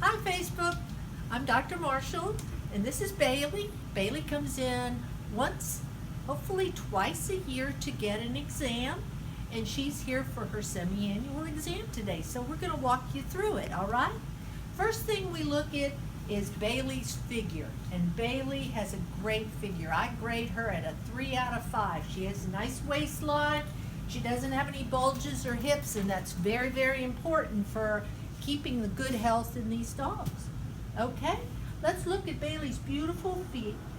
Hi, Facebook. I'm Dr. Marshall, and this is Bailey. Bailey comes in once, hopefully twice a year to get an exam, and she's here for her semi-annual exam today. So we're going to walk you through it, all right? First thing we look at is Bailey's figure, and Bailey has a great figure. I grade her at a 3 out of 5. She has a nice waistline. She doesn't have any bulges or hips, and that's very, very important for keeping the good health in these dogs. Okay, let's look at Bailey's beautiful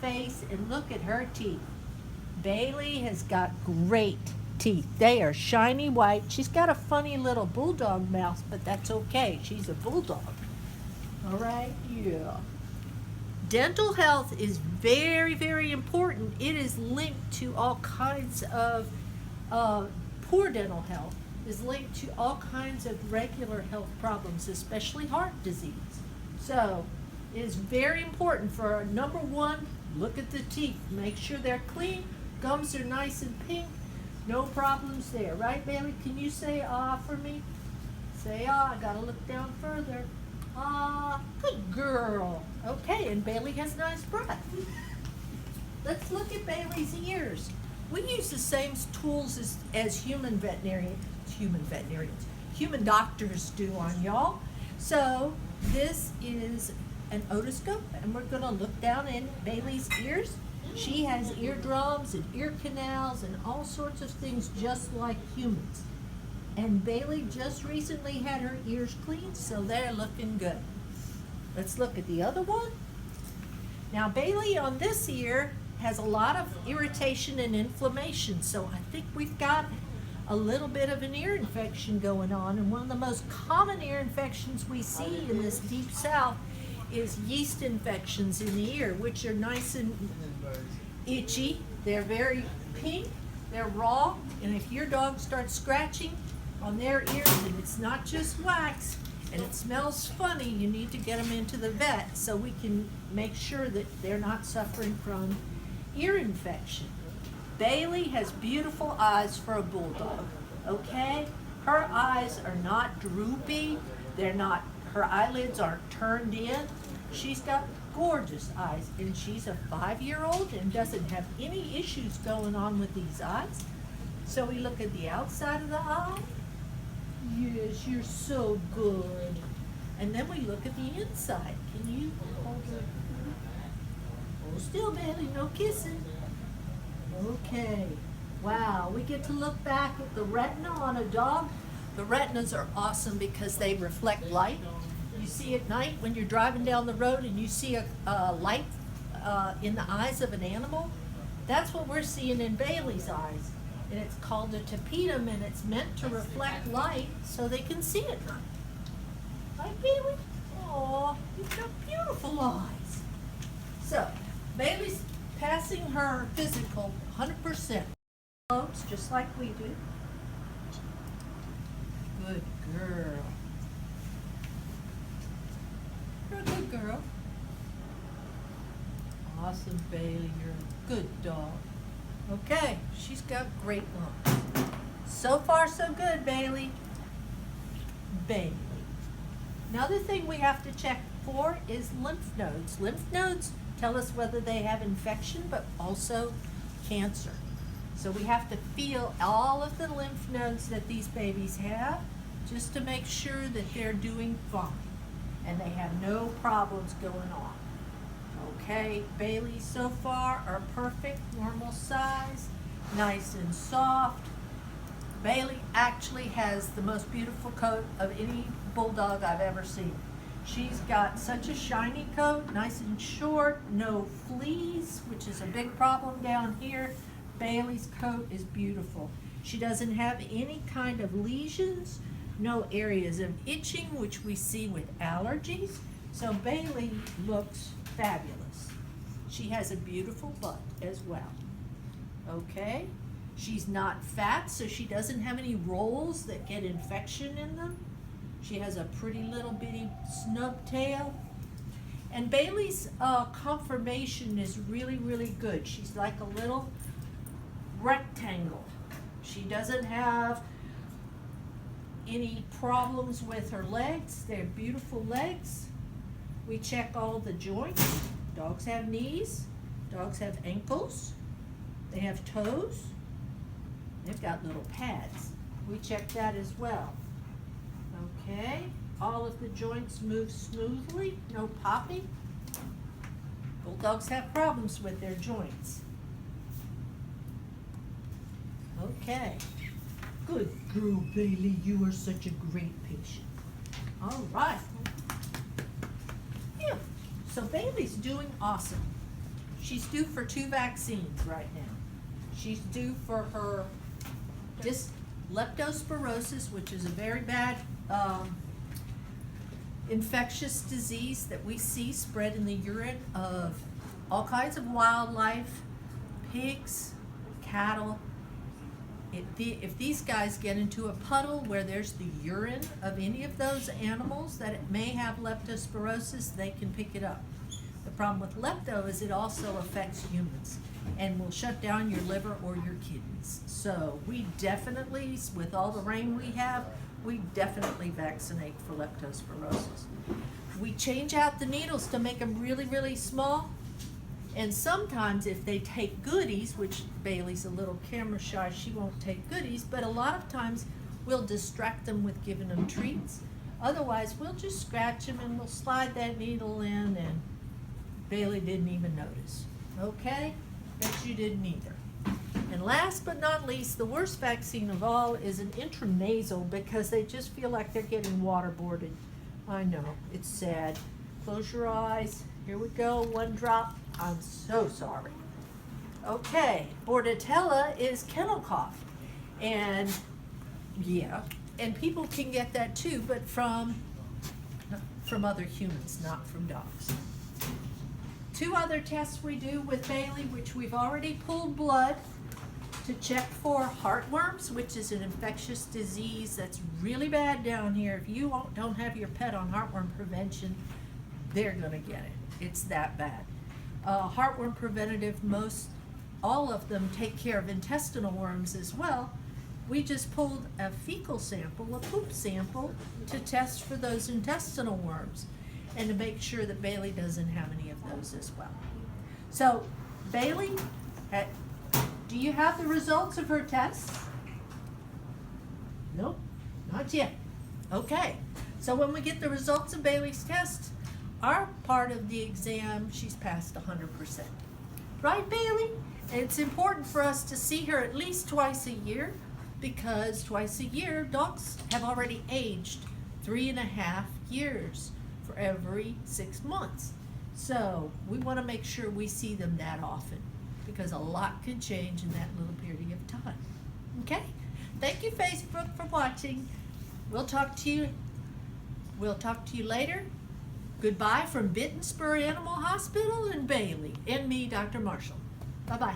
face and look at her teeth. Bailey has got great teeth. They are shiny white. She's got a funny little bulldog mouth, but that's okay. She's a bulldog. All right, yeah. Dental health is very, very important. It is linked to all kinds of poor dental health is linked to all kinds of regular health problems, especially heart disease. So it is very important for number one, look at the teeth. Make sure they're clean. Gums are nice and pink. No problems there. Right, Bailey? Can you say ah for me? Say ah. I gotta look down further. Ah, good girl. Okay, and Bailey has nice breath. Let's look at Bailey's ears. We use the same tools as human doctors do on y'all. So this is an otoscope, and we're gonna look down in Bailey's ears. She has eardrums and ear canals and all sorts of things just like humans. And Bailey just recently had her ears cleaned, so they're looking good. Let's look at the other one. Now Bailey on this ear has a lot of irritation and inflammation, so I think we've got a little bit of an ear infection going on. And one of the most common ear infections we see in this deep south is yeast infections in the ear, which are nice and itchy. They're very pink, they're raw, and if your dog starts scratching on their ears and it's not just wax and it smells funny, you need to get them into the vet so we can make sure that they're not suffering from ear infection. Bailey has beautiful eyes for a bulldog, okay? Her eyes are not droopy. Her eyelids aren't turned in. She's got gorgeous eyes, and she's a 5-year-old and doesn't have any issues going on with these eyes. So we look at the outside of the eye. Yes, you're so good. And then we look at the inside. Can you hold her? Hold still, Bailey, no kissing. Okay. Wow, we get to look back at the retina on a dog. The retinas are awesome because they reflect light. You see at night when you're driving down the road and you see a light in the eyes of an animal. That's what we're seeing in Bailey's eyes. And it's called a tapetum, and it's meant to reflect light so they can see at night. Right, Bailey? Aw, you've got beautiful eyes. So, Bailey's passing her physical 100%. Just like we do. Good girl. You're a good girl. Awesome, Bailey. You're a good dog. Okay, she's got great lungs. So far, so good, Bailey. Bailey. Another thing we have to check for is lymph nodes. Lymph nodes tell us whether they have infection, but also cancer. So we have to feel all of the lymph nodes that these babies have just to make sure that they're doing fine and they have no problems going on. Okay, Bailey so far are perfect, normal size, nice and soft. Bailey actually has the most beautiful coat of any bulldog I've ever seen. She's got such a shiny coat, nice and short, no fleas, which is a big problem down here. Bailey's coat is beautiful. She doesn't have any kind of lesions, no areas of itching, which we see with allergies. So Bailey looks fabulous. She has a beautiful butt as well. Okay? She's not fat, so she doesn't have any rolls that get infection in them. She has a pretty little bitty snub tail. And Bailey's conformation is really, really good. She's like a little rectangle. She doesn't have any problems with her legs. They're beautiful legs. We check all the joints. Dogs have knees, dogs have ankles, they have toes, they've got little pads. We check that as well. Okay, all of the joints move smoothly, no popping. Bulldogs have problems with their joints. Okay. Good girl, Bailey. You are such a great patient. All right. Yeah. So Bailey's doing awesome. She's due for 2 vaccines right now. She's due for her leptospirosis, which is a very bad infectious disease that we see spread in the urine of all kinds of wildlife, pigs, cattle. If these guys get into a puddle where there's the urine of any of those animals that it may have leptospirosis, they can pick it up. The problem with lepto is it also affects humans and will shut down your liver or your kidneys. So we definitely, with all the rain we have, we definitely vaccinate for leptospirosis. We change out the needles to make them really, really small. And sometimes if they take goodies, which Bailey's a little camera shy, she won't take goodies, but a lot of times we'll distract them with giving them treats. Otherwise, we'll just scratch them and we'll slide that needle in, and Bailey didn't even notice. Okay? Bet you didn't either. And last but not least, the worst vaccine of all is an intranasal, because they just feel like they're getting waterboarded. I know, it's sad. Close your eyes. Here we go, 1 drop. I'm so sorry. Okay, Bordetella is kennel cough. And yeah, and people can get that too, but from other humans, not from dogs. 2 other tests we do with Bailey, which we've already pulled blood to check for heartworms, which is an infectious disease that's really bad down here. If you don't have your pet on heartworm prevention, they're gonna get it. It's that bad. Heartworm preventative, all of them take care of intestinal worms as well. We just pulled a fecal sample, a poop sample, to test for those intestinal worms and to make sure that Bailey doesn't have any of those as well. So, Bailey, do you have the results of her tests? Nope, not yet. Okay, so when we get the results of Bailey's test, our part of the exam, she's passed 100%. Right, Bailey? And it's important for us to see her at least twice a year, because twice a year, dogs have already aged 3.5 years for every 6 months. So we want to make sure we see them that often, because a lot can change in that little period of time. Okay? Thank you, Facebook, for watching. We'll talk to you later. Goodbye from Bit and Spur Animal Hospital and Bailey, and me, Dr. Marshall. Bye-bye.